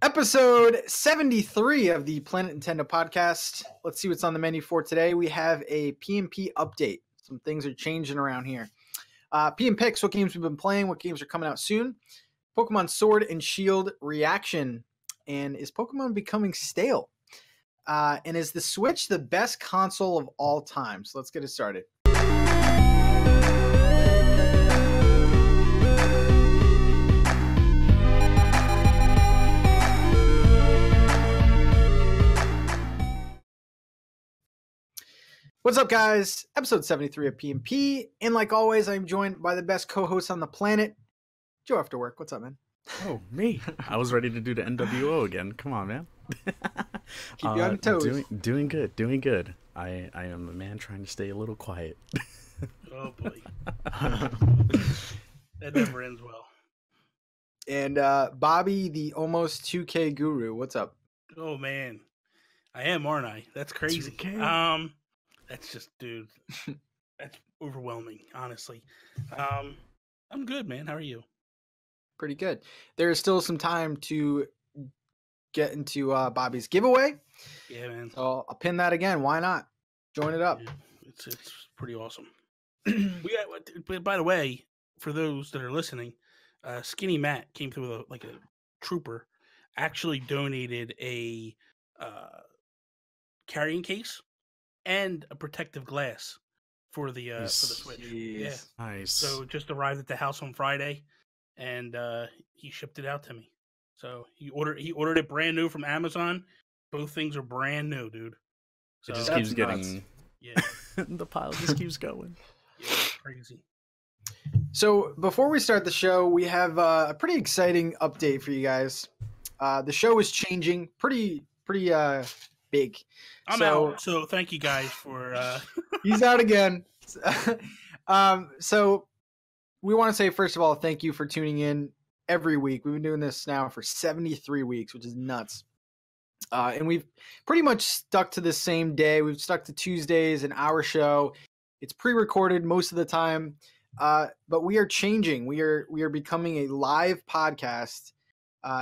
Episode 73 of the Planet Nintendo podcast. Let's see what's on the menu for today. We have a PNP update. Some things are changing around here. PM picks, what games we've been playing, what games are coming out soon. Pokemon Sword and Shield reaction. And is Pokemon becoming stale? And is the Switch the best console of all time? So let's get it started. What's up, guys? Episode 73 of PNP. And like always, I'm joined by the best co-host on the planet, Joe After Work. What's up, man? Oh, me. I was ready to do the NWO again. Come on, man. Keep you on your toes. Doing good. I am a man trying to stay a little quiet. Oh, boy. That never ends well. And Bobby, the almost 2K guru. What's up? Oh, man. I am, aren't I? That's crazy. 2K? That's just, dude, that's overwhelming, honestly. I'm good, man. How are you? Pretty good. There is still some time to get into Bobby's giveaway. Yeah, man. So I'll pin that again. Why not? Join it up. Yeah, it's pretty awesome. By the way, for those that are listening, Skinny Matt came through with a trooper, actually donated a carrying case and a protective glass for the Switch. Yeah, Nice. So it just arrived at the house on Friday, and he shipped it out to me. So he ordered it brand new from Amazon. Both things are brand new, dude. So It just keeps getting... nuts. Yeah, the pile just keeps going. yeah, it's crazy. So before we start the show, we have a pretty exciting update for you guys. The show is changing pretty big. I'm out. So thank you guys for. He's out again. So we want to say, first of all, thank you for tuning in every week. We've been doing this now for 73 weeks, which is nuts. And we've pretty much stuck to the same day. We've stuck to Tuesdays, an hour show. It's pre-recorded most of the time. But we are changing. We are becoming a live podcast.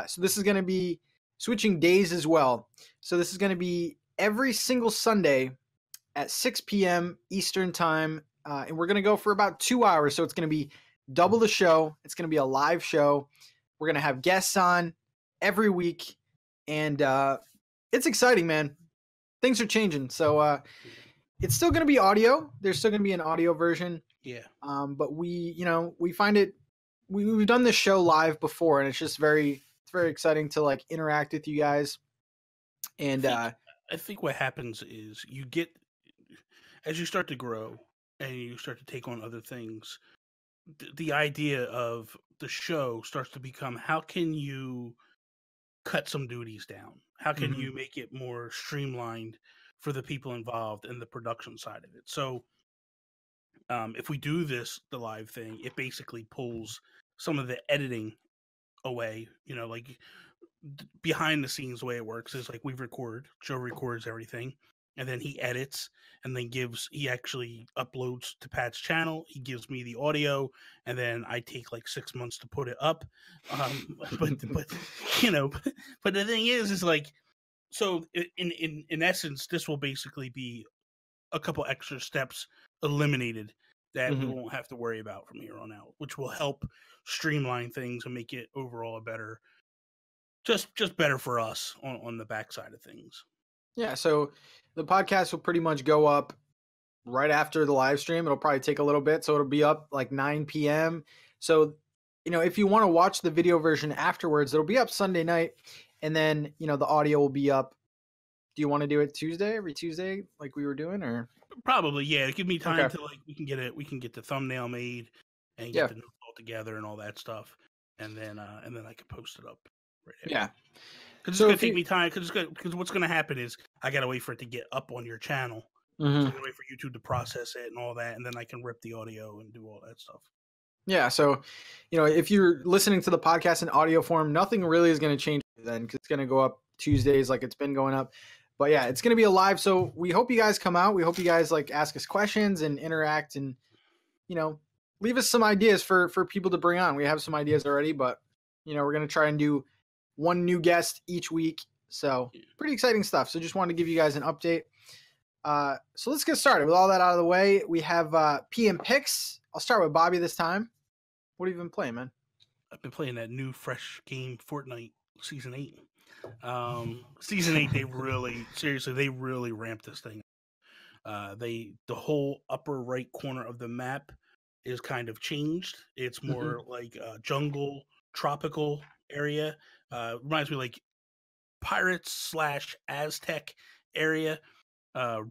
So this is going to be switching days as well. So this is going to be every single Sunday at 6 p.m. Eastern time. And we're going to go for about 2 hours. So it's going to be double the show. It's going to be a live show. We're going to have guests on every week. And it's exciting, man. Things are changing. So it's still going to be audio. There's still going to be an audio version. Yeah. But we find it, we've done this show live before, and it's just very exciting to like interact with you guys. And I think what happens is you get, as you start to grow and you start to take on other things, the idea of the show starts to become, how can you cut some duties down? How can you make it more streamlined for the people involved in the production side of it? So if we do the live thing, it basically pulls some of the editing away. Like behind the scenes, the way it works is like Joe records everything, and then he edits, and then he actually uploads to Pat's channel. He gives me the audio, and then I take like 6 months to put it up. But the thing is like, so in essence, this will basically be a couple extra steps eliminated that we won't have to worry about from here on out, which will help streamline things and make it overall a better, just better for us on the backside of things. yeah, so the podcast will pretty much go up right after the live stream. It'll probably take a little bit, so it'll be up like 9 p.m. So, if you want to watch the video version afterwards, it'll be up Sunday night, and then, the audio will be up. Do you want to do it every Tuesday, like we were doing, or? Probably, yeah. Give me time to we can get the thumbnail made and get the notes all together and all that stuff, and then I can post it up. Right after. Yeah, because it's gonna take me time. Because what's gonna happen is I gotta wait for it to get up on your channel. So I gotta wait for YouTube to process it and all that, and then I can rip the audio and do all that stuff. Yeah, so if you're listening to the podcast in audio form, nothing really is going to change then, because it's going to go up Tuesdays like it's been going up. But yeah, it's going to be a live. So we hope you guys come out. We hope you guys like ask us questions and interact, and leave us some ideas for people to bring on. We have some ideas already, but we're going to try and do one new guest each week. So pretty exciting stuff. So just wanted to give you guys an update. So let's get started. With all that out of the way, we have PM picks. I'll start with Bobby this time. What have you been playing, man? I've been playing that new fresh game, Fortnite Season 8. Season 8, they really ramped this thing. The whole upper right corner of the map is kind of changed. It's more like a jungle, tropical area. Reminds me like Pirates / Aztec area.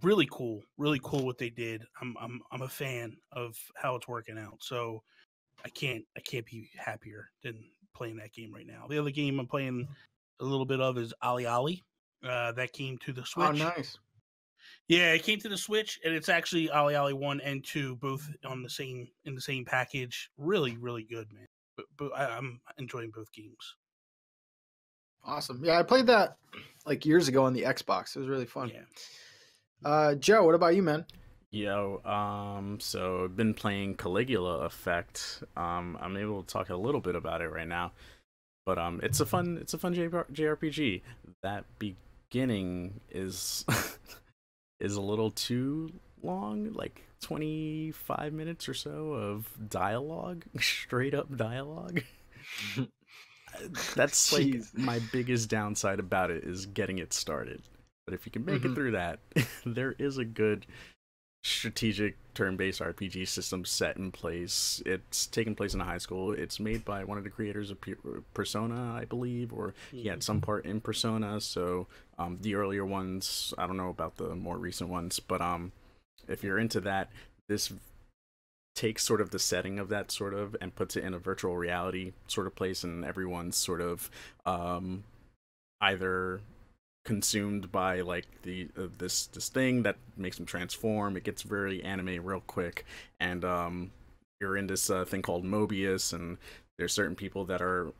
Really cool what they did. I'm a fan of how it's working out. So I can't be happier than playing that game right now. The other game I'm playing a little bit of is Ali Ali. That came to the Switch. Oh, nice. Yeah, it came to the Switch, and it's actually Ali Ali 1 and 2 both in the same package. Really, really good, man. But I'm enjoying both games. Awesome. Yeah, I played that like years ago on the Xbox. It was really fun. Yeah. Joe, what about you, man? Yo, so I've been playing Caligula Effect. I'm able to talk a little bit about it right now, but it's a fun JRPG. That beginning is is a little too long, like 25 minutes or so of dialogue, straight up dialogue. That's like my biggest downside about it, is getting it started. But if you can make it through that, there is a good strategic turn-based RPG system set in place. It's taking place in a high school. It's made by one of the creators of Persona, I believe, or he had some part in Persona. So the earlier ones, I don't know about the more recent ones, but if you're into that, this takes sort of the setting of that sort of and puts it in a virtual reality sort of place, and everyone's sort of either consumed by like the this thing that makes them transform. It gets very anime real quick, and you're in this thing called Mobius, and there's certain people that are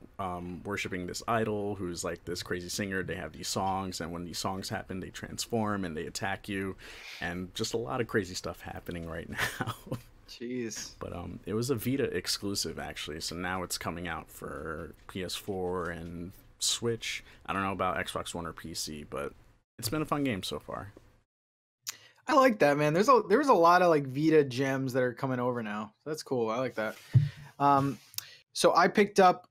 worshiping this idol who's like this crazy singer. They have these songs, and when these songs happen, they transform and they attack you, and just a lot of crazy stuff happening right now. Jeez. But it was a Vita exclusive actually, so now it's coming out for PS4 and Switch. I don't know about Xbox One or PC, but it's been a fun game so far. I like that, man. There's a lot of like Vita gems that are coming over now. That's cool. I like that. So I picked up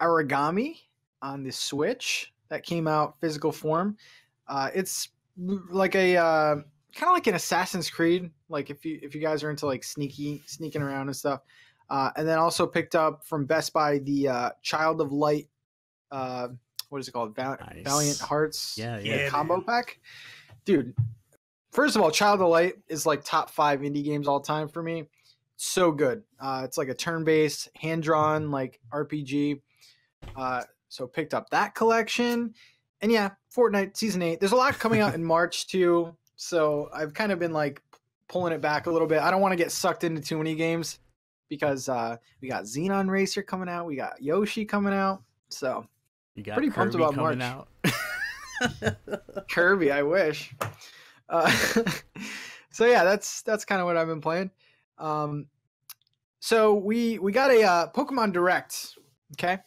Origami on the Switch. That came out physical form. It's like a kind of like an Assassin's Creed. Like if you guys are into like sneaking around and stuff. And then also picked up from Best Buy the Child of Light. What is it called? Nice. Valiant Hearts. Yeah. Combo pack, dude. First of all, Child of Light is like top 5 indie games all time for me. So good. It's like a turn-based, hand-drawn like RPG. So picked up that collection, and yeah, Fortnite Season 8. There's a lot coming out in March too. So I've kind of been like pulling it back a little bit. I don't want to get sucked into too many games because we got Xenon Racer coming out. We got Yoshi coming out. So you got pretty Kirby pumped about coming March. out. Kirby, I wish. So yeah, that's kind of what I've been playing. So we got a Pokemon Direct, okay?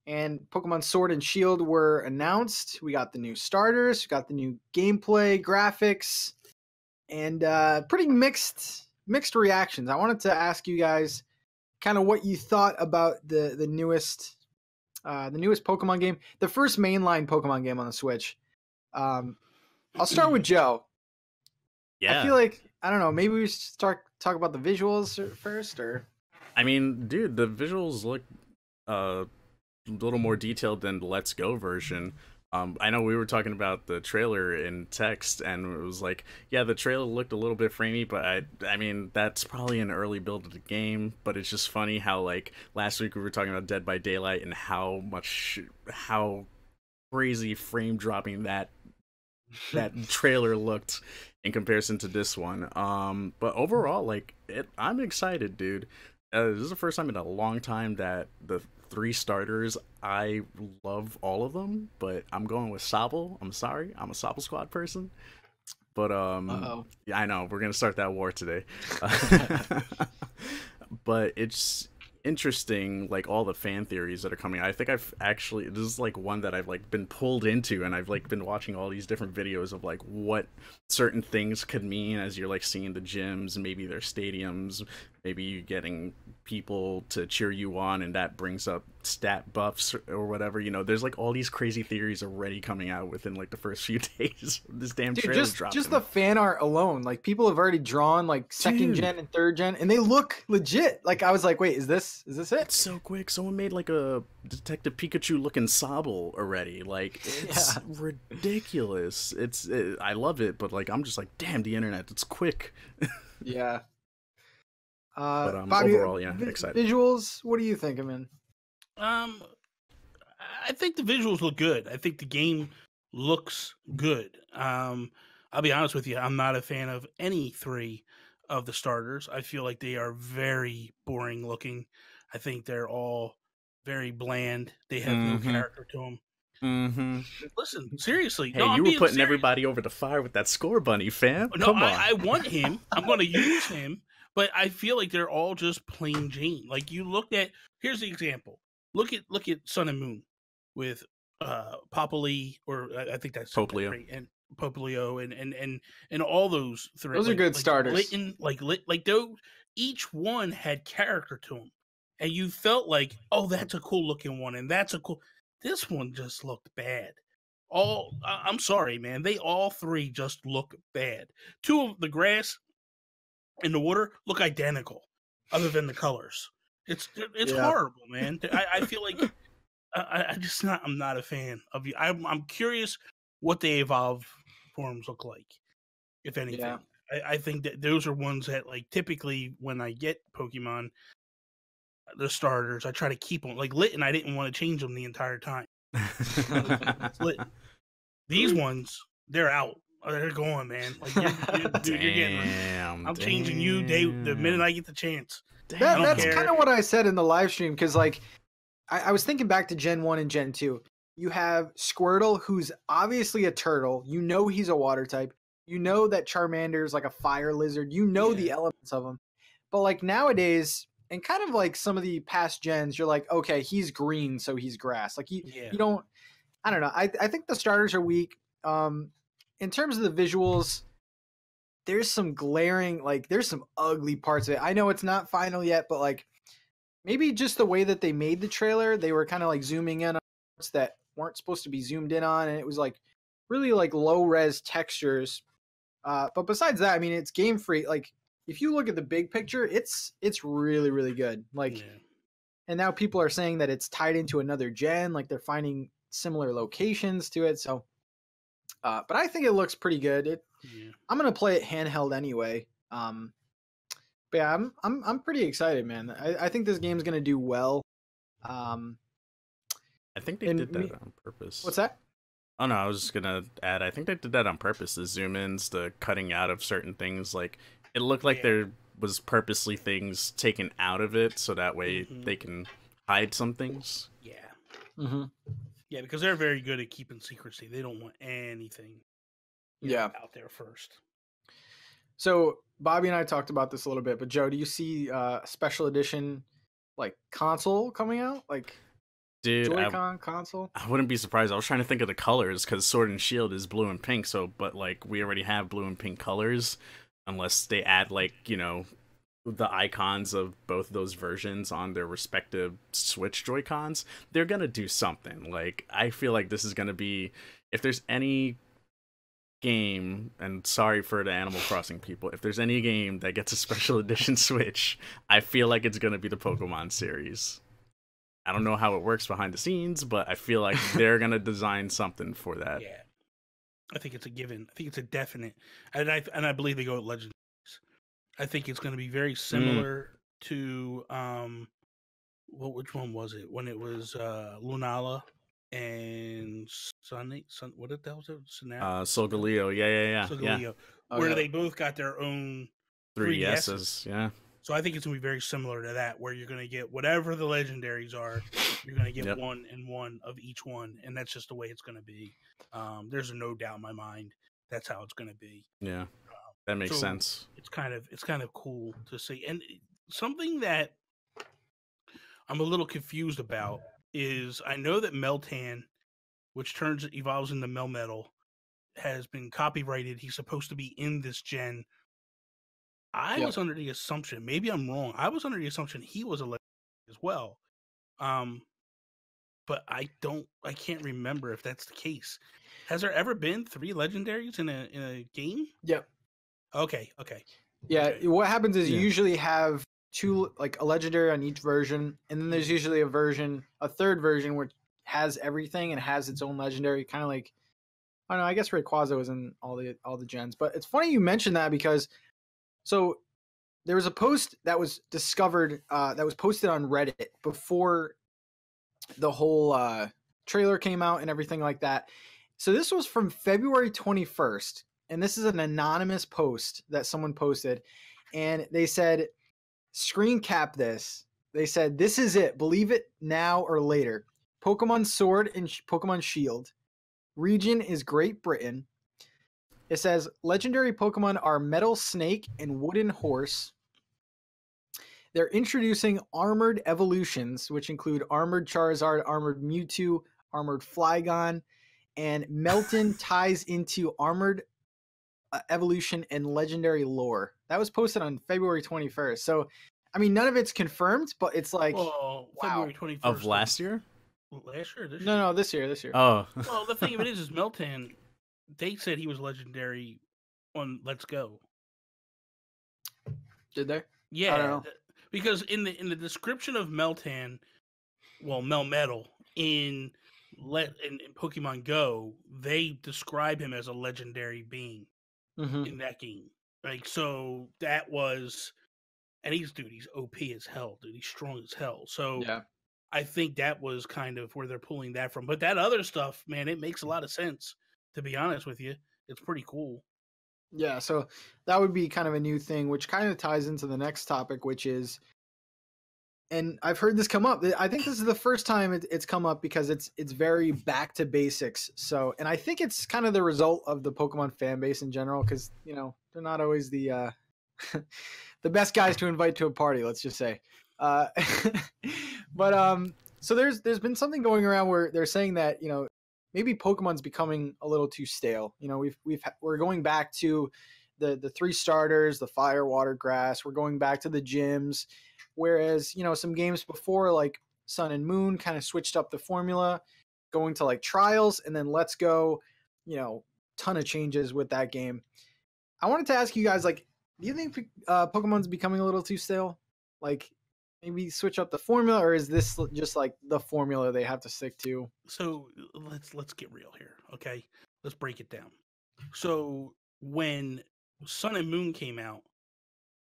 And Pokemon Sword and Shield were announced. We got the new starters, we got the new gameplay, graphics, and pretty mixed reactions. I wanted to ask you guys kind of what you thought about the newest Pokemon game, the first mainline Pokemon game on the Switch. I'll start with Joe. Yeah. I feel like, I don't know, maybe we should talk about the visuals first, or? I mean, dude, the visuals look a little more detailed than the Let's Go version. I know we were talking about the trailer in text, and it was like, yeah, the trailer looked a little bit framey, but I mean, that's probably an early build of the game, but it's just funny how, like, last week we were talking about Dead by Daylight and how crazy frame dropping that trailer looked in comparison to this one. But overall, like, I'm excited, dude. This is the first time in a long time that the 3 starters, I love all of them, but I'm going with Sobble. I'm sorry, I'm a Sobble Squad person. But yeah, I know we're gonna start that war today. But it's interesting, like all the fan theories that are coming. I think I've actually, this is like one that I've like been pulled into, and I've like been watching all these different videos of like what certain things could mean as you're like seeing the gyms, maybe their stadiums, maybe you getting people to cheer you on, and that brings up stat buffs or whatever. You know, there's like all these crazy theories already coming out within like the first few days of this damn Dude, trailer just dropping. the fan art alone, like people have already drawn like second gen and third gen, and they look legit. Like I was like, wait, is this it? It's so quick. Someone made like a Detective Pikachu looking Sobble already. Like it's ridiculous. I love it, but like I'm just like, damn, the internet. It's quick. Yeah. But Bobby, overall, yeah, excited. Visuals, what are you thinking, man? I think the visuals look good. I think the game looks good. I'll be honest with you, I'm not a fan of any 3 of the starters. I feel like they are very boring looking. I think they're all very bland. They have no character to them. Listen, seriously. Hey, no, you were putting serious. everybody over the fire with that score bunny, fam. No, Come on. I want him. I'm going to use him, but I feel like they're all just plain Jane. Like you look at, here's the example. Look at Sun and Moon with Popoli, or I think that's Poplio. right, and Poplio, and all those 3. Those are good starters. Litton, like those, each one had character to them, and you felt like, oh, that's a cool looking one, and that's a cool. This one just looked bad. I'm sorry, man. They all 3 just look bad. 2 of the grass and the water look identical, other than the colors. It's horrible, man. I feel like I'm not a fan of you. I'm curious what the evolve forms look like, if anything. Yeah. I think that those are ones that, like, typically when I get Pokemon, the starters, I try to keep them. Like Litton, I didn't want to change them the entire time. These ones, they're out. They're going, man. Like you're getting them. I'm changing you the minute I get the chance. That's kind of what I said in the live stream, because like I was thinking back to Gen 1 and Gen 2. You have Squirtle, who's obviously a turtle. You know he's a water type. You know that Charmander's like a fire lizard. You know the elements of him. But like nowadays, and kind of like some of the past gens, you're like, okay, he's green, so he's grass. Like you don't, I don't know. I think the starters are weak. In terms of the visuals, there's some glaring, like there's some ugly parts of it. I know it's not final yet, but like maybe just the way that they made the trailer, they were kind of like zooming in on parts that weren't supposed to be zoomed in on, and it was like really like low res textures. But besides that, I mean, it's Game Freak. Like if you look at the big picture, it's really, really good. Like, and now people are saying that it's tied into another gen. Like they're finding similar locations to it. So, but I think it looks pretty good. I'm gonna play it handheld anyway. But yeah, I'm pretty excited, man. I think this game's gonna do well. I think they did that on purpose. What's that? Oh no, I was just gonna add. I think they did that on purpose. The zoom ins, the cutting out of certain things. Like it looked like there was purposely things taken out of it, so that way they can hide some things. Yeah. Yeah, because they're very good at keeping secrecy. They don't want anything out there first. So Bobby and I talked about this a little bit, but Joe, do you see special edition like console coming out? Like dude, Joy-Con console? I wouldn't be surprised. I was trying to think of the colors because Sword and Shield is blue and pink, so but like we already have blue and pink colors, unless they add like, you know, the icons of both those versions on their respective Switch Joy-Cons. They're gonna do something. Like I feel like this is gonna be, if there's any game, and sorry for the Animal Crossing people, if there's any game that gets a special edition Switch, I feel like it's gonna be the Pokemon series. I don't know how it works behind the scenes, but I feel like they're gonna design something for that. Yeah, I think it's a given. I think it's a definite, and I believe they go with Legendaries. I think it's going to be very similar to which one was it when it was Lunala and what the hell was it? Solgaleo, yeah. Solgaleo, where they both got their own 3DSs, yeah. So I think it's going to be very similar to that, where you're going to get whatever the legendaries are, you're going to get one and one of each one, and that's just the way it's going to be. There's no doubt in my mind that's how it's going to be. Yeah, that makes sense. It's kind of cool to see, and something that I'm a little confused about is I know that Meltan, which evolves into Melmetal, has been copyrighted. He's supposed to be in this gen. I Yep. was under the assumption, maybe I'm wrong. I was under the assumption he was a legendary as well. But I can't remember if that's the case. Has there ever been 3 legendaries in a game? Yep. Okay. Yeah. Okay. What happens is you Yeah. usually have 2, like a legendary on each version, and then there's usually a third version which has everything and has its own legendary, kind of like, I don't know. I guess Rayquaza was in all the gens, but it's funny you mentioned that because so there was a post that was discovered that was posted on Reddit before the whole trailer came out and everything like that. So this was from February 21st, and this is an anonymous post that someone posted, and they said, screen cap this. They said, this is it. Believe it now or later. Pokemon Sword and Pokemon Shield. Region is Great Britain. It says legendary Pokemon are Metal Snake and Wooden Horse. They're introducing armored evolutions, which include armored Charizard, armored Mewtwo, armored Flygon, and Melton ties into armored evolution and legendary lore. That was posted on February 21st. So, I mean, none of it's confirmed, but it's like, Well, wow. February 21st Of last year? Last year, this year. No, this year. Oh. Well, the thing of it is Meltan. They said he was legendary on Let's Go. Did they? Yeah, I don't know. because in the description of Meltan, well, Melmetal in Pokemon Go, they describe him as a legendary being in that game. Like, so that was, and he's OP as hell, dude. He's strong as hell. So Yeah. I think that was kind of where they're pulling that from. But that other stuff, man, it makes a lot of sense. To be honest with you, it's pretty cool. Yeah, so that would be kind of a new thing, which kind of ties into the next topic, which is, and I've heard this come up. I think this is the first time it's come up because it's very back to basics. So, and I think it's kind of the result of the Pokemon fan base in general, because they're not always the the best guys to invite to a party. Let's just say, but so there's been something going around where they're saying that maybe Pokemon's becoming a little too stale. We're going back to the 3 starters, the fire, water, grass. We're going back to the gyms. Whereas, some games before, like Sun and Moon, kind of switched up the formula, going to like trials, and then Let's Go, ton of changes with that game. I wanted to ask you guys, like, do you think Pokemon's becoming a little too stale? Like, maybe switch up the formula, or is this just like the formula they have to stick to? So let's get real here, okay? Let's break it down. So when Sun and Moon came out,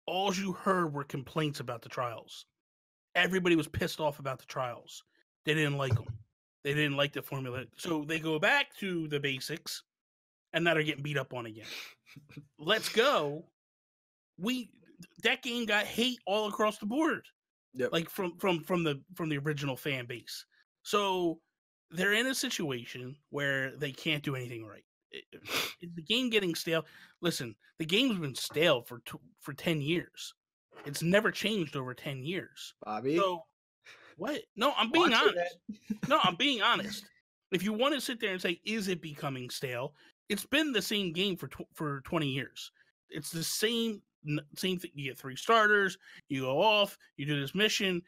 all you heard were complaints about the trials. Everybody was pissed off about the trials. They didn't like them. They didn't like the formula. So they go back to the basics, and now they're getting beat up on again. Let's Go. That game got hate all across the board. Yep. Like from the original fan base. So they're in a situation where they can't do anything right. Is the game getting stale? Listen, the game's been stale for 10 years. It's never changed over 10 years. Bobby? So what? No, I'm being honest. No, I'm being honest. If you want to sit there and say, is it becoming stale? It's been the same game for 20 years. It's the same thing. You get 3 starters, you go off, you do this mission.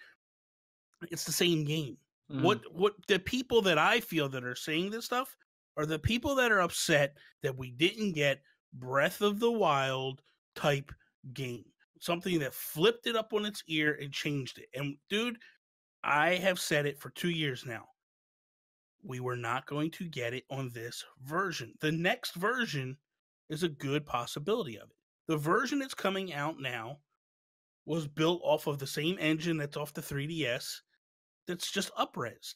It's the same game. What the people that I feel that are saying this stuff are the people that are upset that we didn't get Breath of the Wild type game. Something that flipped it up on its ear and changed it. And dude, I have said it for 2 years now. We were not going to get it on this version. The next version is a good possibility of it. The version that's coming out now was built off of the same engine that's off the 3DS that's just up-resed.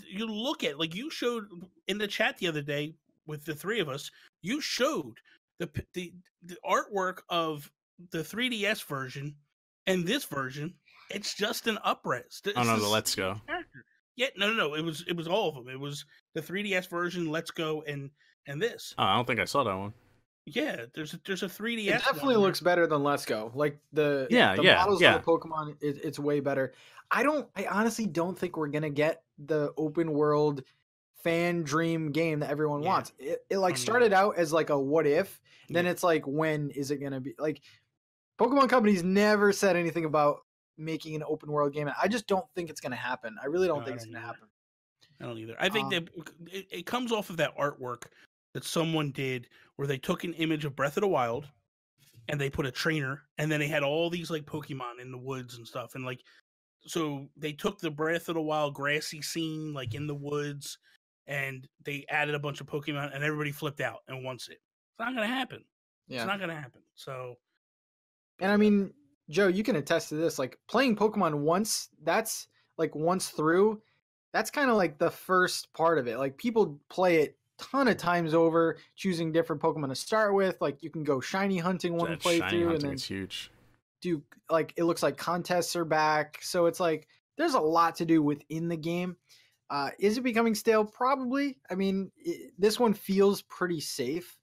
You look at, like you showed in the chat the other day with the 3 of us, you showed the artwork of the 3DS version and this version. It's just an up-res. Oh no, the Let's Go. Character. Yeah, no. It was all of them. It was the 3DS version, Let's Go, and this. Oh, I don't think I saw that one. Yeah, there's a 3DS. It definitely looks better than Let's Go. Like the models yeah. on the Pokemon, it's way better. I honestly don't think we're gonna get the open world fan dream game that everyone wants. It like started out as like a what if, then it's like when is it gonna be? Like Pokemon companies never said anything about making an open world game. I just don't think it's gonna happen. I really don't think it's gonna happen. I don't either. I think that it comes off of that artwork that someone did where they took an image of Breath of the Wild and they put a trainer and then they had all these like Pokemon in the woods and stuff. And like, so they took the Breath of the Wild grassy scene, like in the woods, and they added a bunch of Pokemon and everybody flipped out and wants it. It's not going to happen. Yeah. It's not going to happen. So. And I mean, Joe, you can attest to this. Like playing Pokemon once, that's like once through, that's kind of like the first part of it. Like people play it ton of times over, choosing different Pokemon to start with. Like you can go shiny hunting one playthrough, and then it's huge. Do like it looks like contests are back, so it's like there's a lot to do within the game. Is it becoming stale? Probably. I mean, this one feels pretty safe.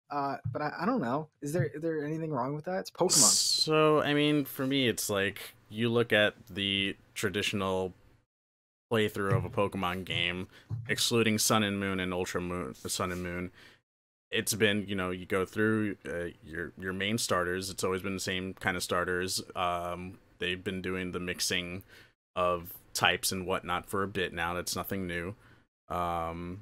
But I don't know. Is there anything wrong with that? It's Pokemon. So I mean, for me, it's like you look at the traditional playthrough of a Pokemon game, excluding Sun and Moon and Ultra Moon, Sun and Moon. It's been, you know, you go through your main starters. It's always been the same kind of starters. They've been doing the mixing of types and whatnot for a bit now. That's nothing new. You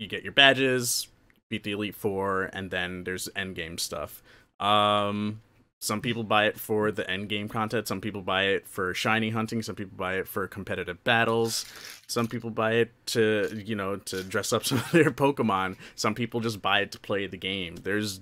get your badges, beat the Elite Four, and then there's endgame stuff. Some people buy it for the end game content. Some people buy it for shiny hunting. Some people buy it for competitive battles. Some people buy it to, you know, to dress up some of their Pokemon. Some people just buy it to play the game. There's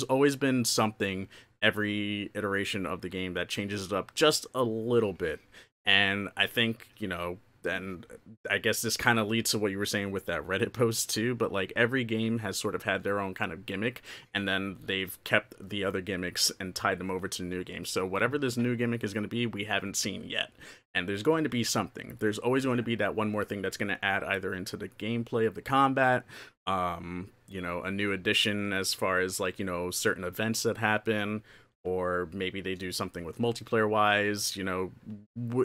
always been something every iteration of the game that changes it up just a little bit. And I think, you know, and I guess this kind of leads to what you were saying with that Reddit post too, but like every game has sort of had their own kind of gimmick, and then they've kept the other gimmicks and tied them over to new games. So whatever this new gimmick is going to be, we haven't seen yet. And there's going to be something. There's always going to be that one more thing that's going to add either into the gameplay of the combat, you know, a new addition as far as like, you know, certain events that happen, or maybe they do something with multiplayer wise, you know,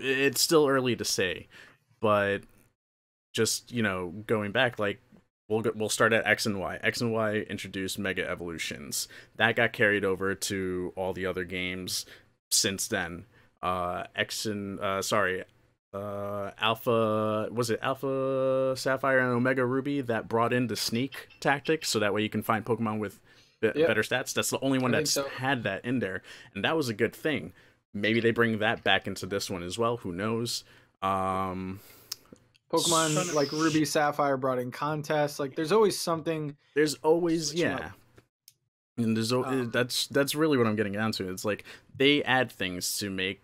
it's still early to say. But just, you know, going back, like we'll start at X and Y. X and Y introduced Mega Evolutions. That got carried over to all the other games since then. Alpha, was it Alpha Sapphire and Omega Ruby that brought in the sneak tactic, so that way you can find Pokemon with better stats? That's the only one that's had that in there, and that was a good thing. Maybe they bring that back into this one as well. Who knows? Pokemon like Ruby Sapphire brought in contests. Like there's always something. There's always and there's that's really what I'm getting down to. It's like they add things to make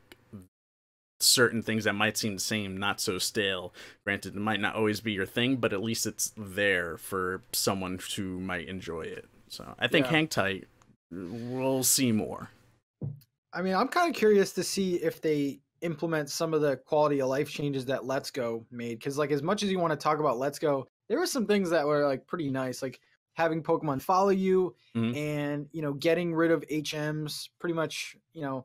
certain things that might seem the same not so stale. Granted, it might not always be your thing, but at least it's there for someone who might enjoy it. So I think hang tight. We'll see more. I mean, I'm kind of curious to see if they implement some of the quality of life changes that Let's Go made, because like as much as you want to talk about Let's Go, there were some things that were like pretty nice, like having Pokemon follow you, and you know, getting rid of HMs. Pretty much, you know,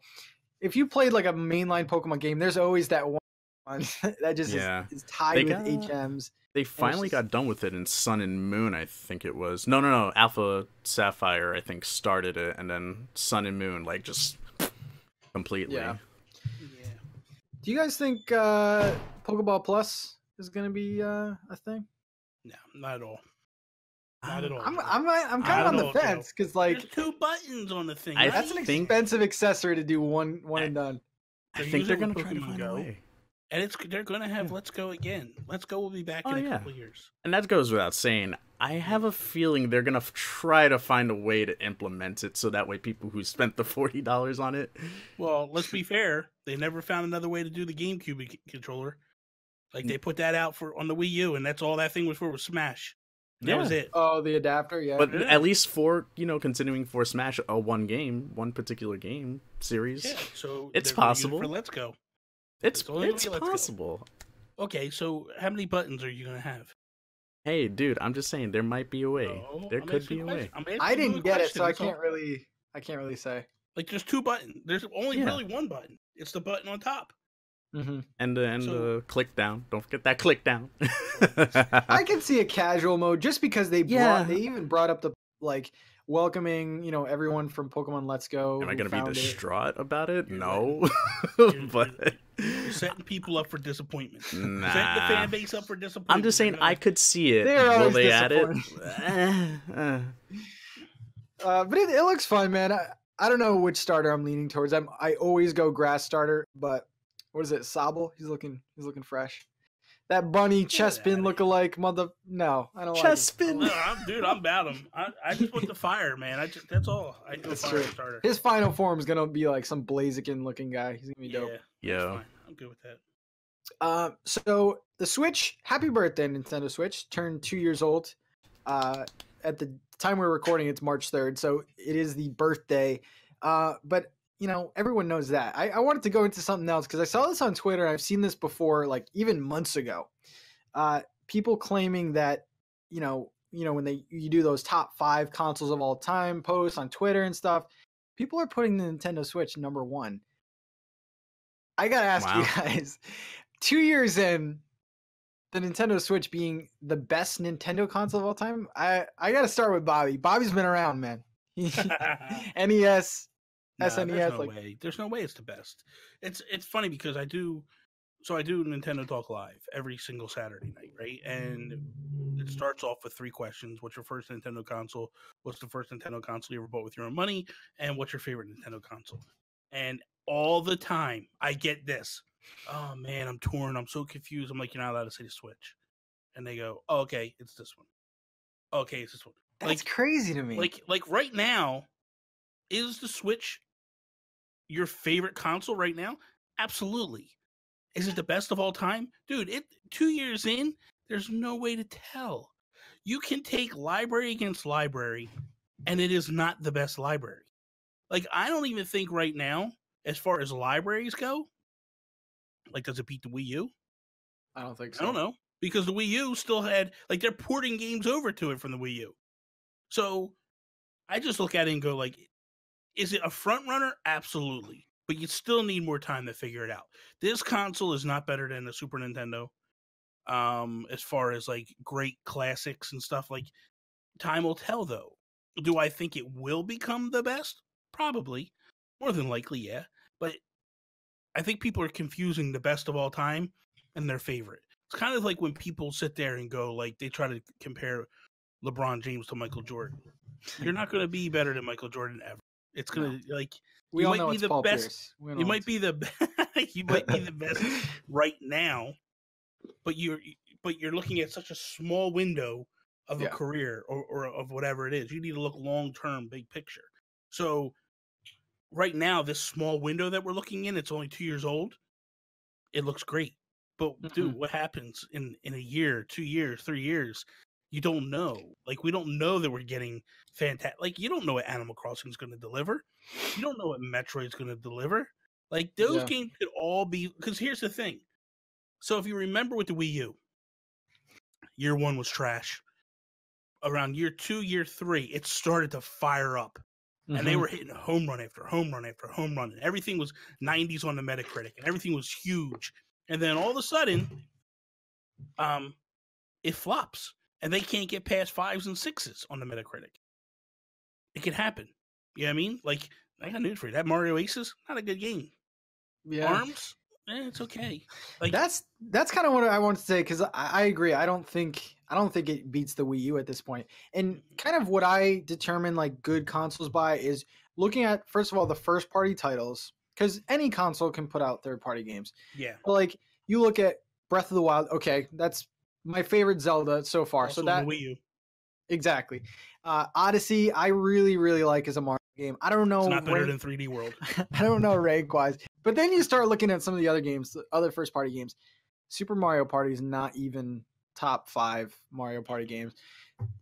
if you played like a mainline Pokemon game, there's always that one that just is tied with HMs. They finally got done with it in Sun and Moon, I think it was. No, Alpha Sapphire I think started it, and then Sun and Moon like just completely. Do you guys think Pokeball Plus is going to be a thing? No, not at all. Not at all. I'm kind of on the fence because like there's 2 buttons on the thing. That's an expensive accessory to do one and done. I think they're going to try to find a way. And they're going to have Let's Go again. Let's Go will be back in a couple of years. And that goes without saying. I have a feeling they're going to try to find a way to implement it so that way people who spent the $40 on it. Well, let's be fair. They never found another way to do the GameCube controller. Like they put that out on the Wii U, and that's all that thing was for was Smash. That was it. Oh, the adapter, But at least for, you know, continuing for Smash, one particular game series. Yeah, so it's possible. For Let's Go. It's possible. Okay, so how many buttons are you going to have? Hey, dude, I'm just saying there might be a way. No, There I'm could asking be a a question. way. I'm asking I you a didn't get it, question. so I That's all. can't really say. Like, there's 2 buttons. There's only Yeah. really one button. It's the button on top. Hmm. And the So click down. Don't forget that click down. I can see a casual mode just because they Yeah. even brought up the like welcoming, you know, everyone from Pokemon Let's Go. Am I who gonna be found it. distraught about it? You're No. you're, But you're setting people up for disappointment. Setting the nah. fan base up for disappointment. I'm just saying I could see it. They're Will always they add it? But it looks fun, man. I don't know which starter I'm leaning towards. I always go grass starter, but what is it? Sobble? He's looking fresh. That bunny Chespin lookalike mother. No, I don't like Chespin. it. Dude, I'm about him. I just want the fire, man. That's all. I do a That's fire true. starter. His final form is gonna be like some Blaziken looking guy. He's gonna be dope. Yeah, Yo. that's fine. I'm good with that. So the Switch, happy birthday, Nintendo Switch, turned 2 years old. At the time we're recording, it's March 3rd, so it is the birthday. But you know, everyone knows that. I wanted to go into something else because I saw this on Twitter. I've seen this before, like even months ago. People claiming that, when you do those top 5 consoles of all time posts on Twitter and stuff, people are putting the Nintendo Switch number 1. I gotta ask you guys, 2 years in, the Nintendo Switch being the best Nintendo console of all time, I gotta start with Bobby. Bobby's been around, man. NES, Nah, SNES, there's no way. There's no way it's the best. It's funny because I do Nintendo Talk Live every single Saturday night, right? And it starts off with 3 questions. What's your first Nintendo console? What's the first Nintendo console you ever bought with your own money? And what's your favorite Nintendo console? And all the time I get this. Oh man, I'm torn. I'm so confused. I'm like, you're not allowed to say the Switch. And they go, oh, okay, it's this one. Okay, it's this one. That's crazy to me. Like right now, is the Switch your favorite console right now? Absolutely. Is it the best of all time? Dude, 2 years in, there's no way to tell. You can take library against library, and it is not the best library. Like, I don't even think right now, as far as libraries go, like, does it beat the Wii U? I don't think so. I don't know. Because the Wii U still had, like, they're porting games over to it from the Wii U. So, I just look at it and go, like, is it a front runner? Absolutely. But you still need more time to figure it out. This console is not better than the Super Nintendo. As far as like great classics and stuff, like time will tell though. Do I think it will become the best? Probably. More than likely, yeah. But I think people are confusing the best of all time and their favorite. It's kind of like when people sit there and go like they try to compare LeBron James to Michael Jordan. You're not going to be better than Michael Jordan ever. It's going to like we you all might know be it's the Paul best. Pierce. You might be the you might be the best right now, but you're looking at such a small window of a career or of whatever it is. You need to look long term, big picture. So right now, this small window that we're looking in, it's only 2 years old. It looks great, but dude, what happens in a year, 2 years, 3 years? You don't know. Like we don't know that we're getting fantastic. Like you don't know what Animal Crossing is going to deliver. You don't know what Metroid's going to deliver. Like those games could all be. Because here's the thing. So if you remember with the Wii U, year 1 was trash. Around year 2, year 3, it started to fire up. And they were hitting home run after home run after home run. And everything was 90s on the Metacritic. And everything was huge. And then all of a sudden, it flops. And they can't get past 5s and 6s on the Metacritic. It can happen. You know what I mean? Like, I got news for you. That Mario Aces, not a good game. Yeah. Arms, it's okay. Like that's kind of what I want to say because I agree. I don't think it beats the Wii U at this point. And kind of what I determine like good consoles by is looking at first of all the first party titles because any console can put out third party games. Yeah. But like you look at Breath of the Wild. Okay, that's my favorite Zelda so far. Also so that the Wii U. Exactly. Odyssey, I really, really like as a Mario game. I don't know. It's not better than 3D World. I don't know rank-wise. But then you start looking at some of the other games, the other first-party games. Super Mario Party is not even top 5 Mario Party games.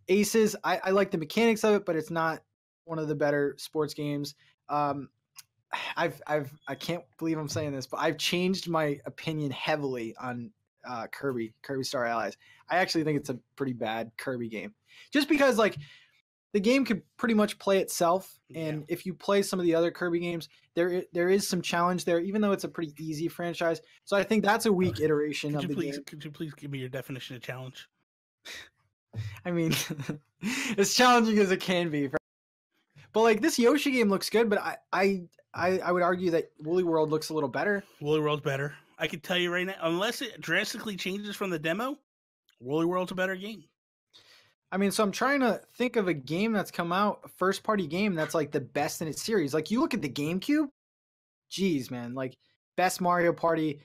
Aces, I like the mechanics of it, but it's not one of the better sports games. I can't believe I'm saying this, but I've changed my opinion heavily on Kirby Star Allies. I actually think it's a pretty bad Kirby game, just because like the game could pretty much play itself, and if you play some of the other Kirby games, there is some challenge there, even though it's a pretty easy franchise. So I think that's a weak iteration of the game. Could you please give me your definition of challenge? I mean, as challenging as it can be. But like this Yoshi game looks good, but I would argue that Woolly World looks a little better. Woolly World's better. I can tell you right now, unless it drastically changes from the demo, Woolly World's a better game. I mean, so I'm trying to think of a game that's come out, a first party game that's like the best in its series. Like you look at the GameCube, geez, man, like best Mario Party.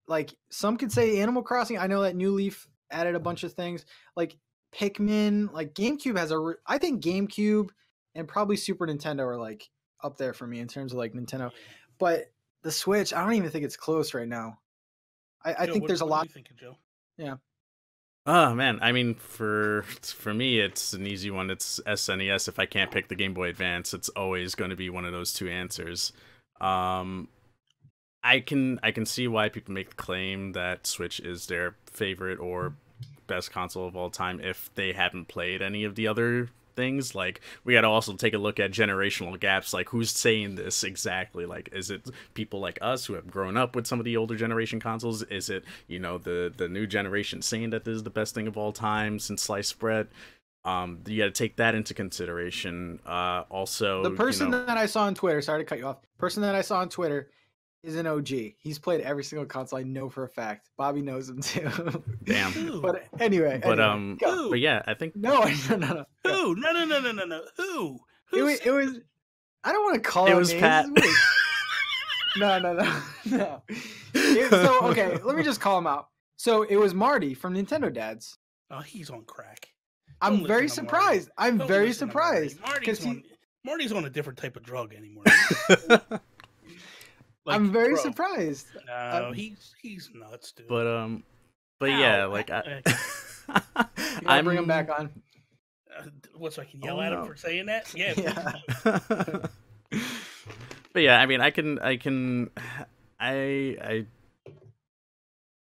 Like some could say Animal Crossing. I know that New Leaf added a bunch of things like Pikmin. Like GameCube has I think GameCube and probably Super Nintendo are like up there for me in terms of like Nintendo. But the Switch, I don't even think it's close right now. I think there's a lot. What are you thinking, Joe? Yeah. Oh man, I mean, for me, it's an easy one. It's SNES. If I can't pick the Game Boy Advance, it's always going to be one of those two answers. I can see why people make the claim that Switch is their favorite or best console of all time if they haven't played any of the other things. Like we got to also take a look at generational gaps. Like who's saying this exactly? Like is it people like us who have grown up with some of the older generation consoles? Is it, you know, the new generation saying that this is the best thing of all time since sliced bread? You got to take that into consideration. Also, the person that I saw on Twitter, sorry to cut you off, person that I saw on Twitter is an OG. He's played every single console I know for a fact. Bobby knows him too. Damn. But anyway, but yeah, I think no. Who? No. Who? It was. I don't want to call it him was names. Pat. No. So okay, let me just call him out. So it was Marty from Nintendo Dads. Oh, he's on crack. I'm very surprised. I'm very surprised because Marty's on a different type of drug anymore. Like, I'm very surprised. No, he's nuts, dude. But yeah, like I bring him back on. What, so I can yell at him for saying that? Yeah. But yeah, I mean, I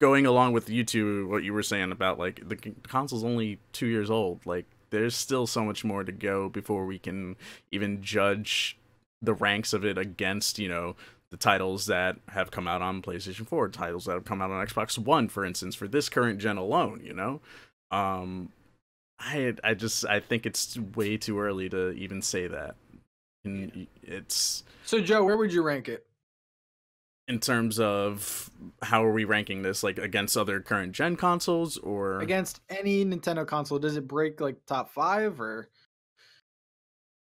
going along with you two, what you were saying about like the console's only 2 years old. Like, there's still so much more to go before we can even judge the ranks of it against, you know, the titles that have come out on PlayStation 4, titles that have come out on Xbox One, for instance, for this current gen alone, you know? I think it's way too early to even say that. And it's... So, Joe, where would you rank it? In terms of how are we ranking this, like against other current gen consoles or against any Nintendo console? Does it break like top 5 or?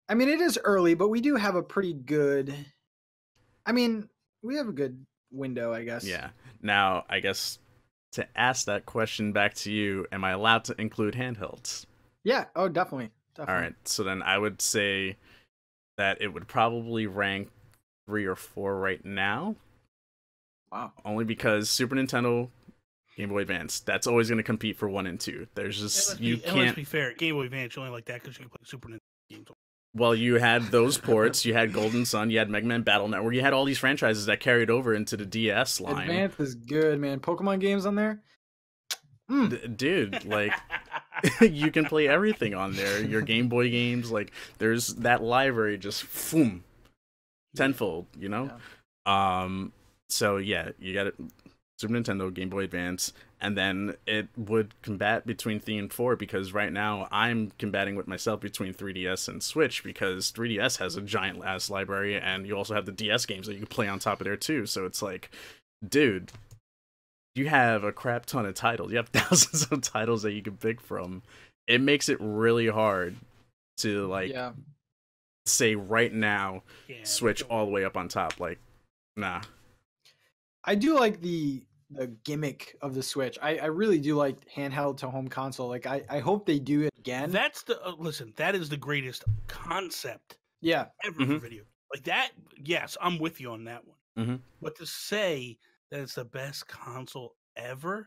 I mean, it is early, but we do have a pretty good. I mean, we have a good window, I guess. Yeah. Now, I guess to ask that question back to you, am I allowed to include handhelds? Yeah. Oh, definitely. All right. So then I would say that it would probably rank 3 or 4 right now. Wow. Only because Super Nintendo, Game Boy Advance, that's always going to compete for 1 and 2. There's just, you can't... Let's be fair, Game Boy Advance, you only like that because you can play Super Nintendo games. Well, you had those ports, you had Golden Sun, you had Mega Man Battle Network, you had all these franchises that carried over into the DS line. Advance is good, man. Pokemon games on there? Dude, like, you can play everything on there. Your Game Boy games, like, there's that library just, boom, tenfold, you know? Yeah. So yeah, you got it, Super Nintendo, Game Boy Advance, and then it would combat between 3 and 4 because right now I'm combating with myself between 3DS and Switch because 3DS has a giant ass library and you also have the DS games that you can play on top of there too. So it's like, dude, you have a crap ton of titles. You have thousands of titles that you can pick from. It makes it really hard to like say right now, Switch all the way up on top. Like, nah. I do like the gimmick of the Switch. I really do like handheld to home console. Like I hope they do it again. That's the listen. That is the greatest concept. Ever for video like that. Yes, I'm with you on that one. But to say that it's the best console ever,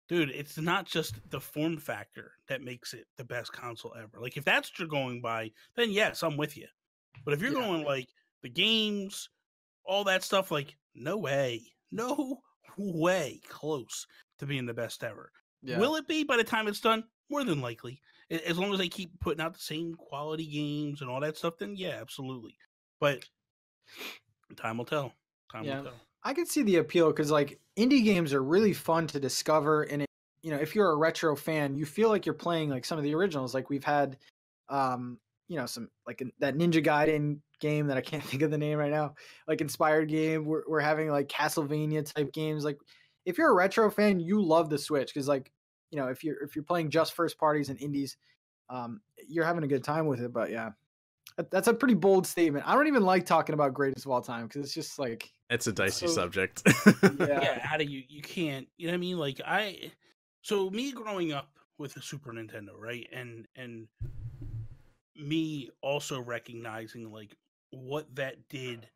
dude, it's not just the form factor that makes it the best console ever. Like if that's what you're going by, then yes, I'm with you. But if you're going like the games, all that stuff, like no way. No way close to being the best ever. Yeah. Will it be by the time it's done? More than likely. As long as they keep putting out the same quality games and all that stuff, then yeah, absolutely. But time will tell. Time will tell. I can see the appeal because like indie games are really fun to discover, and if you're a retro fan, you feel like you're playing like some of the originals. Like we've had, some like that Ninja Gaiden game that I can't think of the name right now, like inspired game. We're having like Castlevania type games. Like if you're a retro fan, you love the Switch because like if you're playing just first parties and indies, you're having a good time with it. But yeah. That's a pretty bold statement. I don't even like talking about greatest of all time because it's just like it's a dicey subject. Yeah, how do you can't, you know what I mean? Like so me growing up with a Super Nintendo, right? And me also recognizing like what that did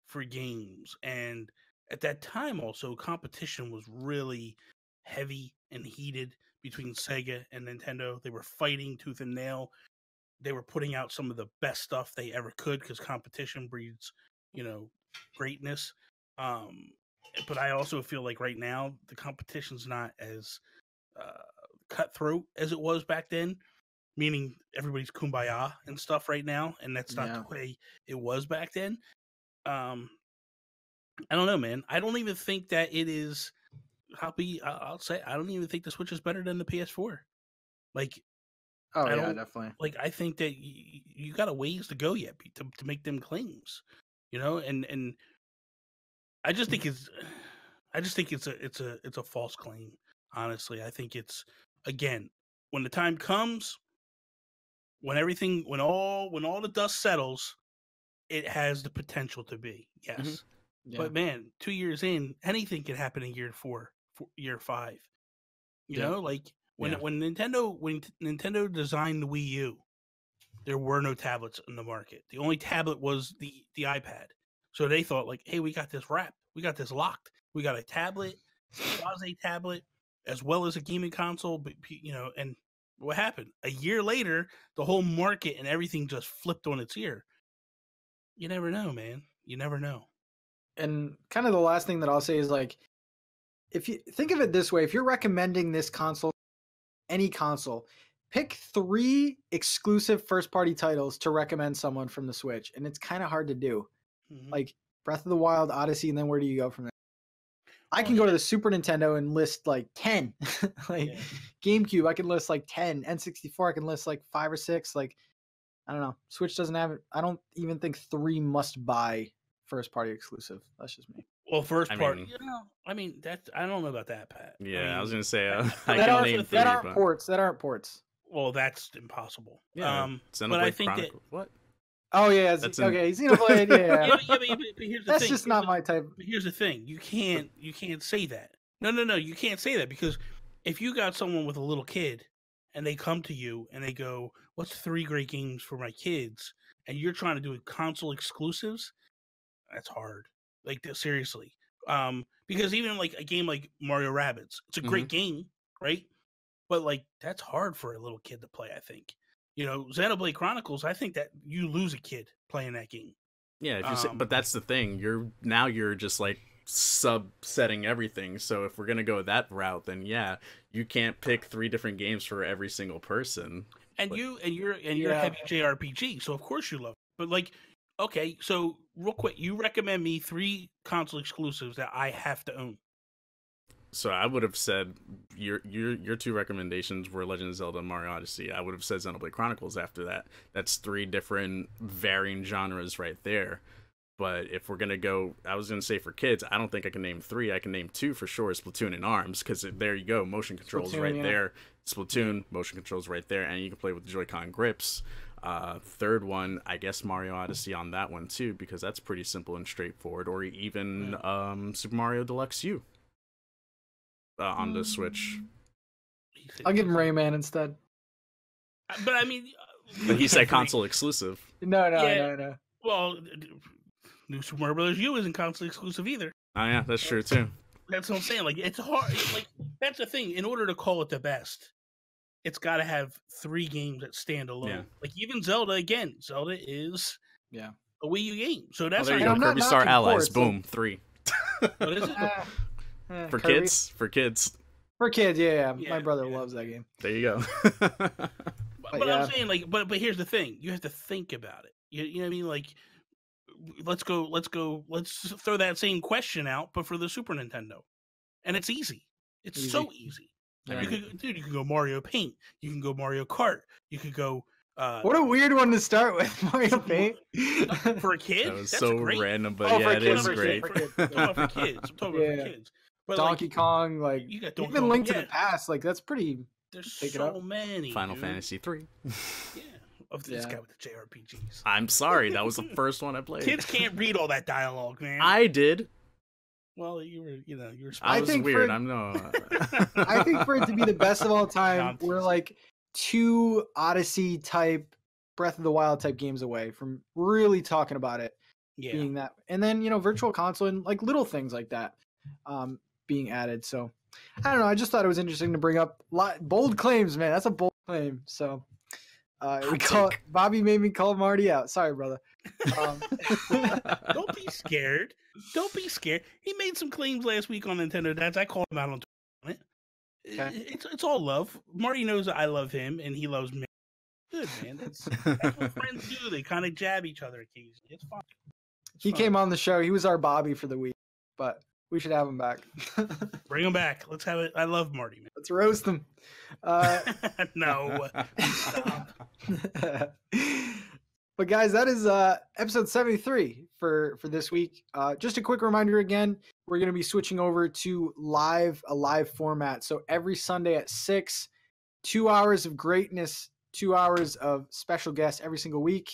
for games. And at that time also competition was really heavy and heated between Sega and Nintendo. They were fighting tooth and nail. They were putting out some of the best stuff they ever could because competition breeds, greatness. But I also feel like right now the competition's not as cutthroat as it was back then, meaning everybody's kumbaya and stuff right now, and that's not the way it was back then. I don't know, man. I don't even think that it is. I'll say I don't even think the Switch is better than the PS4. Like, definitely. Like, I think that you got a ways to go yet to make them claims, and I just think it's a false claim. Honestly, I think it's, again, when the time comes, when all the dust settles, it has the potential to be, yes. Mm-hmm. Yeah. But man, 2 years in, anything can happen in year 4, year 5. You know, like when Nintendo designed the Wii U, there were no tablets in the market. The only tablet was the iPad. So they thought like, hey, we got this wrapped. We got this locked. We got a tablet, quasi-tablet, as well as a gaming console. But, and what happened? A year later, the whole market and everything just flipped on its ear. You never know, man. You never know. And kind of the last thing that I'll say is like, if you think of it this way, if you're recommending this console, any console, pick 3 exclusive first-party titles to recommend someone from the Switch, and it's kind of hard to do. Mm-hmm. Like Breath of the Wild, Odyssey, and then where do you go from there? I can go to the Super Nintendo and list like 10. GameCube, I can list like 10. N64, I can list like 5 or 6. Like, I don't know. Switch doesn't have it. I don't even think 3 must-buy first-party exclusive. That's just me. Well, first-party, that's, I don't know about that, Pat. Yeah, I was gonna say that aren't ports. That aren't ports. Well, that's impossible. Yeah, but I think that what? Oh yeah, okay. Xenoblade, yeah. But here's the that's thing. Just not my type. But here's the thing: you can't say that. No, you can't say that, because if you got someone with a little kid and they come to you and they go, "What's 3 great games for my kids?" and you're trying to do console exclusives, that's hard. Like, seriously, because even like a game like Mario Rabbids, it's a great game, right? But like, that's hard for a little kid to play, I think. Xenoblade Chronicles, I think that you lose a kid playing that game. Yeah, but that's the thing. You're just like subsetting everything. So if we're gonna go that route, then yeah, you can't pick 3 different games for every single person. And you're a heavy JRPG, so of course you love it. But like, okay, so real quick, you recommend me 3 console exclusives that I have to own. So I would have said your 2 recommendations were Legend of Zelda and Mario Odyssey. I would have said Xenoblade Chronicles after that. That's 3 different varying genres right there. But if we're gonna go, I was gonna say for kids, I don't think I can name 3. I can name 2 for sure: Splatoon and ARMS, because there you go, motion controls there. Splatoon, motion controls right there, and you can play with the Joy-Con grips. Third one, I guess Mario Odyssey on that one too, because that's pretty simple and straightforward. Or even Super Mario Deluxe U. On the Switch. I'll give him Rayman instead. But I mean, but he said console exclusive. No. Well, New Super Mario Bros. U isn't console exclusive either. Oh yeah, that's true too. That's what I'm saying. Like, it's hard. Like, that's the thing. In order to call it the best, it's got to have 3 games that stand alone. Yeah. Like, even Zelda, again, Zelda is a Wii U game. So that's there you go. Kirby Star Allies. Boom, 3. What is it? For Kirby. kids? For kids. For kids, yeah. Yeah, My brother yeah. loves that game. There you go. But yeah. I'm saying, like, but here's the thing: you have to think about it. You know what I mean? Like, let's throw that same question out, but for the Super Nintendo, and it's easy. It's Easy. so easy. Yeah. You can go Mario Paint. You can go Mario Kart. You could go. What a weird one to start with, Mario Paint. For a kid, That was that's so great. random, but Oh, yeah, for it kids, is for great. kids, I'm talking about for kids. I'm talking about Yeah. for kids. But Donkey Kong, like you got Donkey even Kong, Link to yeah. the Past, like that's pretty. There's Pick it so up. many. Final dude. Fantasy 3. Yeah, of this Yeah. guy with the JRPGs. I'm sorry, that was the first one I played. Kids can't read all that dialogue, man. I did. Well, you were I I was think weird. for- I'm no. I think for it to be the best of all time, Nonsense. we're like 2 Odyssey type, Breath of the Wild type games away from really talking about it yeah. being that. And then Virtual Console and like little things like that being added. So I don't know. I just thought it was interesting to bring up bold claims, man. That's a bold claim. So Bobby made me call Marty out. Sorry, brother. Don't be scared. Don't be scared. He made some claims last week on Nintendo Dads. I called him out on Twitter. Okay. It's all love. Marty knows that I love him and he loves me. Good, man. That's what friends do. They kind of jab each other occasionally. It's fine. He came on the show. He was our Bobby for the week, but we should have him back. Bring him back. Let's have it. I love Marty, man. Let's roast him. No. Stop. But guys, that is episode 73 for this week. Just a quick reminder again, we're going to be switching over to a live format. So every Sunday at 6, 2 hours of greatness, 2 hours of special guests every single week.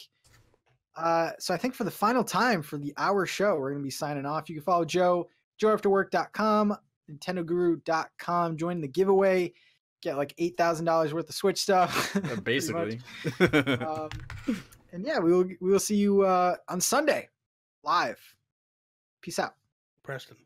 So I think for the final time for the hour show, we're going to be signing off. You can follow Joe, joeafterwork.com, nintendoguru.com, join the giveaway, get like $8,000 worth of Switch stuff. Basically. And yeah, we will see you on Sunday live. Peace out. Preston.